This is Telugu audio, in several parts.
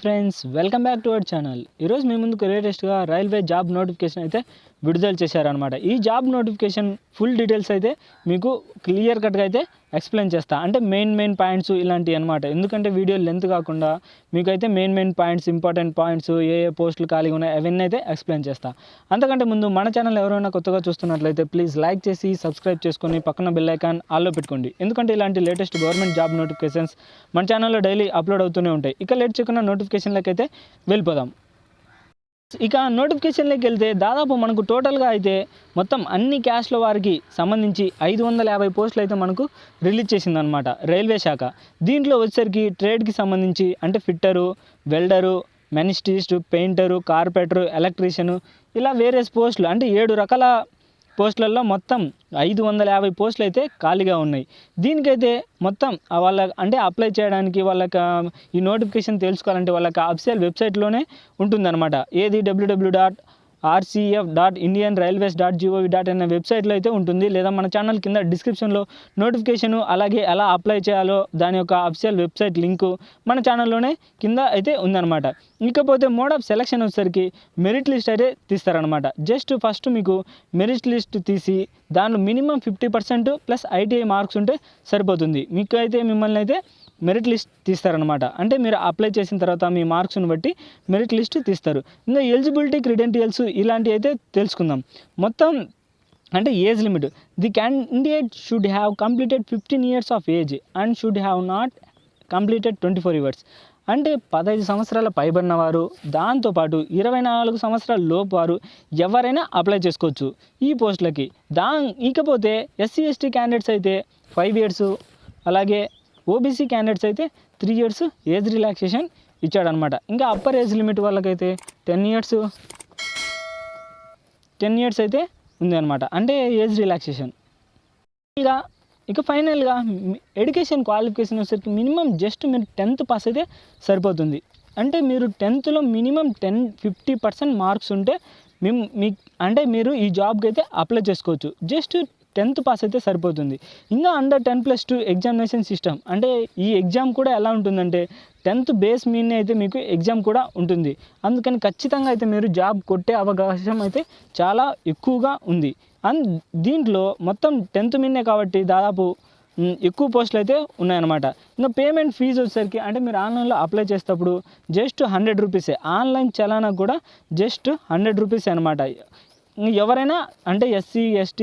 Friends welcome back to our channel. ఈరోజు మీ ముందుకు లేటెస్ట్గా రైల్వే జాబ్ నోటిఫికేషన్ అయితే విడుదల చేశారనమాట. ఈ జాబ్ నోటిఫికేషన్ ఫుల్ డీటెయిల్స్ అయితే మీకు క్లియర్ కట్గా అయితే ఎక్స్ప్లెయిన్ చేస్తా. అంటే మెయిన్ పాయింట్స్ ఇలాంటివి అనమాట. ఎందుకంటే వీడియో లెంత్ కాకుండా మీకైతే మెయిన్ పాయింట్స్, ఇంపార్టెంట్ పాయింట్స్, ఏ పోస్టులు ఖాళీగా ఉన్నాయి అవన్నీ అయితే ఎక్స్ప్లెయిన్ చేస్తా. అంతకంటే ముందు మన ఛానల్ ఎవరైనా కొత్తగా చూస్తున్నట్లయితే ప్లీజ్ లైక్ చేసి సబ్స్క్రైబ్ చేసుకొని పక్కన బెల్ ఐకాన్ ఆల్లో పెట్టుకోండి. ఎందుకంటే ఇలాంటి లేటెస్ట్ గవర్నమెంట్ జాబ్ నోటిఫికేషన్స్ మన ఛానల్లో డైలీ అప్లోడ్ అవుతూనే ఉంటాయి. ఇక లేట్ చేయకుండా నోటిఫికేషన్లకి అయితే వెళ్ళిపోదాం. ఇక నోటిఫికేషన్లోకి వెళ్తే దాదాపు మనకు టోటల్గా అయితే మొత్తం అన్ని క్యాస్ట్ల వారికి సంబంధించి 550 పోస్టులు అయితే మనకు రిలీజ్ చేసిందనమాట రైల్వే శాఖ. దీంట్లో వచ్చేసరికి ట్రేడ్కి సంబంధించి అంటే fitter, welder, machinist, painter, carpenter, electrician ఇలా వేరియస్ పోస్టులు అంటే 7 రకాల పోస్టులలో మొత్తం 550 పోస్టులు అయితే ఖాళీగా ఉన్నాయి. దీనికైతే మొత్తం వాళ్ళ అంటే అప్లై చేయడానికి వాళ్ళకి ఈ నోటిఫికేషన్ తెలుసుకోవాలంటే వాళ్ళకి అఫీషియల్ వెబ్సైట్లోనే ఉంటుందన్నమాట. ఏది www.rcf.indianrailways.gov.in వెబ్సైట్లో అయితే ఉంటుంది. లేదా మన ఛానల్ కింద డిస్క్రిప్షన్లో నోటిఫికేషను అలాగే ఎలా అప్లై చేయాలో దాని యొక్క అఫీషియల్ వెబ్సైట్ లింకు మన ఛానల్లోనే కింద అయితే ఉందన్నమాట. ఇకపోతే మోడ్ ఆఫ్ సెలక్షన్ వచ్చేసరికి మెరిట్ లిస్ట్ అయితే తీస్తారనమాట. జస్ట్ ఫస్ట్ మీకు మెరిట్ లిస్ట్ తీసి దానిలో మినిమం 50% ప్లస్ ITI మార్క్స్ ఉంటే సరిపోతుంది. మీకు అయితే మిమ్మల్ని అయితే మెరిట్ లిస్ట్ తీస్తారనమాట. అంటే మీరు అప్లై చేసిన తర్వాత మీ మార్క్స్ని బట్టి మెరిట్ లిస్ట్ తీస్తారు. ఇంకా ఎలిజిబిలిటీ, క్రెడెన్షియల్స్ ఇలాంటివి అయితే తెలుసుకుందాం. మొత్తం అంటే age limit, the candidate should have completed 15 years of age and should have not completed 24 years. అంటే 15 సంవత్సరాల పైబడిన వారు, దాంతోపాటు 24 సంవత్సరాల లోపు వారు ఎవరైనా అప్లై చేసుకోవచ్చు ఈ పోస్టులకి. ఇకపోతే SC ST క్యాండిడేట్స్ అయితే 5 years, అలాగే OBC క్యాండిడేట్స్ అయితే 3 years ఏజ్ రిలాక్సేషన్ ఇచ్చాడనమాట. ఇంకా అప్పర్ ఏజ్ లిమిట్ వాళ్ళకైతే 10 years అయితే ఉంది అనమాట, అంటే ఏజ్ రిలాక్సేషన్. ఇక ఫైనల్గా ఎడ్యుకేషన్ క్వాలిఫికేషన్ వచ్చేసరికి మినిమం జస్ట్ మీరు 10th పాస్ అయితే సరిపోతుంది. అంటే మీరు 10thలో మినిమం 50% మార్క్స్ ఉంటే అంటే మీరు ఈ జాబ్కి అయితే అప్లై చేసుకోవచ్చు. జస్ట్ 10th పాస్ అయితే సరిపోతుంది. ఇంకా అండర్ 10+2 ఎగ్జామినేషన్ సిస్టమ్, అంటే ఈ ఎగ్జామ్ కూడా ఎలా ఉంటుందంటే 10th బేస్ మీదనే అయితే మీకు ఎగ్జామ్ కూడా ఉంటుంది. అందుకని ఖచ్చితంగా అయితే మీరు జాబ్ కొట్టే అవకాశం అయితే చాలా ఎక్కువగా ఉంది. అండ్ దీంట్లో మొత్తం 10th మీదనే కాబట్టి దాదాపు ఎక్కువ పోస్టులు అయితే ఉన్నాయన్నమాట. ఇంకా పేమెంట్ ఫీజు వచ్చేసరికి అంటే మీరు ఆన్లైన్లో అప్లై చేసేటప్పుడు జస్ట్ 100 రూపీసే. ఆన్లైన్ చలానా కూడా జస్ట్ 100 రూపీసే అనమాట. ఎవరైనా అంటే SC ST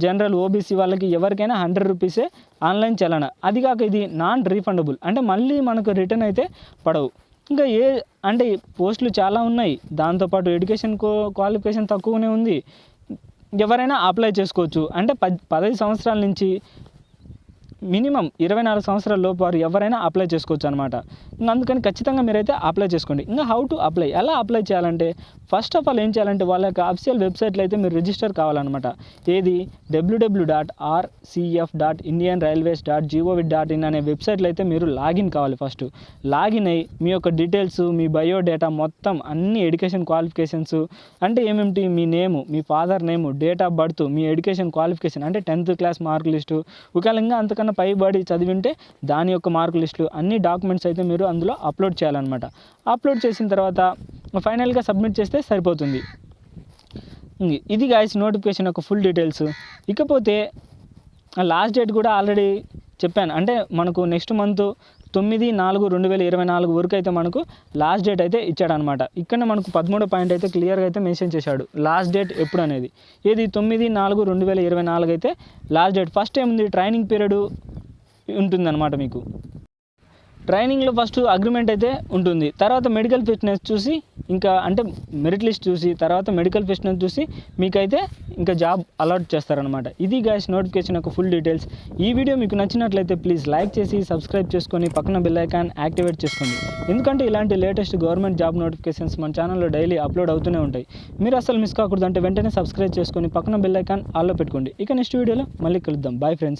జనరల్ OBC వాళ్ళకి ఎవరికైనా 100 రూపీసే ఆన్లైన్ చలానా. అది కాక ఇది నాన్ రీఫండబుల్, అంటే మళ్ళీ మనకు రిటర్న్ అయితే పడవు. ఇంకా అంటే పోస్టులు చాలా ఉన్నాయి, దాంతోపాటు ఎడ్యుకేషన్ క్వాలిఫికేషన్ తక్కువనే ఉంది. ఎవరైనా అప్లై చేసుకోవచ్చు. అంటే 15 సంవత్సరాల నుంచి మినిమం 24 సంవత్సరాల లోపు వారు ఎవరైనా అప్లై చేసుకోవచ్చు అనమాట. ఇంకా అందుకని ఖచ్చితంగా మీరైతే అప్లై చేసుకోండి. ఇంకా హౌ టు అప్లై, ఎలా అప్లై చేయాలంటే ఫస్ట్ ఆఫ్ ఆల్ ఏం చేయాలంటే వాళ్ళ యొక్క అఫీషియల్ వెబ్సైట్లో అయితే మీరు రిజిస్టర్ కావాలన్నమాట. ఏది www.rcf.indianrailways.gov.in అనే వెబ్సైట్లో అయితే మీరు లాగిన్ కావాలి. ఫస్ట్ లాగిన్ అయ్యి మీ యొక్క డీటెయిల్స్, మీ బయోడేటా మొత్తం అన్ని ఎడ్యుకేషన్ క్వాలిఫికేషన్స్ అంటే ఏమేమిటి, మీ నేము, మీ father name, date of birth, మీ ఎడ్యుకేషన్ క్వాలిఫికేషన్ అంటే 10th క్లాస్ మార్క్ లిస్టు, ఒకవేళ ఇంకా అంతకన్నా పైబడి చదివింటే దాని యొక్క మార్క్ లిస్టులు అన్ని డాక్యుమెంట్స్ అయితే మీరు అందులో అప్లోడ్ చేయాలన్నమాట. అప్లోడ్ చేసిన తర్వాత ఫైనల్గా సబ్మిట్ చేస్తే సరిపోతుంది. ఇది గాయ్స్ నోటిఫికేషన్ యొక్క ఫుల్ డీటెయిల్స్. ఇకపోతే లాస్ట్ డేట్ కూడా ఆల్రెడీ చెప్పాను, అంటే మనకు నెక్స్ట్ మంత్ 9/4/2024 వరకు అయితే మనకు లాస్ట్ డేట్ అయితే ఇచ్చాడనమాట. ఇక్కడ మనకు 13వ పాయింట్ అయితే క్లియర్గా అయితే మెన్షన్ చేశాడు లాస్ట్ డేట్ ఎప్పుడు అనేది. ఏది 9/4/2024 అయితే లాస్ట్ డేట్. ఫస్ట్ ఏముంది, ట్రైనింగ్ పీరియడ్ ఉంటుందన్నమాట. మీకు ట్రైనింగ్లో ఫస్ట్ అగ్రిమెంట్ అయితే ఉంటుంది. తర్వాత మెడికల్ ఫిట్నెస్ చూసి, ఇంకా అంటే మెరిట్ లిస్ట్ చూసి, తర్వాత మెడికల్ ఫిట్నెస్ చూసి మీకైతే ఇంకా జాబ్ అలాట్ చేస్తారనమాట. ఇది గైస్ నోటిఫికేషన్ యొక్క ఫుల్ డీటెయిల్స్. ఈ వీడియో మీకు నచ్చినట్లయితే ప్లీజ్ లైక్ చేసి సబ్స్క్రైబ్ చేసుకొని పక్కన బెల్ ఐకాన్ యాక్టివేట్ చేసుకోండి. ఎందుకంటే ఇలాంటి లేటెస్ట్ గవర్నమెంట్ జాబ్ నోటిఫికేషన్స్ మన ఛానల్లో డైలీ అప్లోడ్ అవుతూనే ఉంటాయి. మీరు అసలు మిస్ కాకూడదు అంటే వెంటనే సబ్స్క్రైబ్ చేసుకొని పక్కన బెల్ ఐకాన్ ఆల్లో పెట్టుకోండి. ఇక నెక్స్ట్ వీడియోలో మళ్ళీ కలుద్దాం. Bye friends.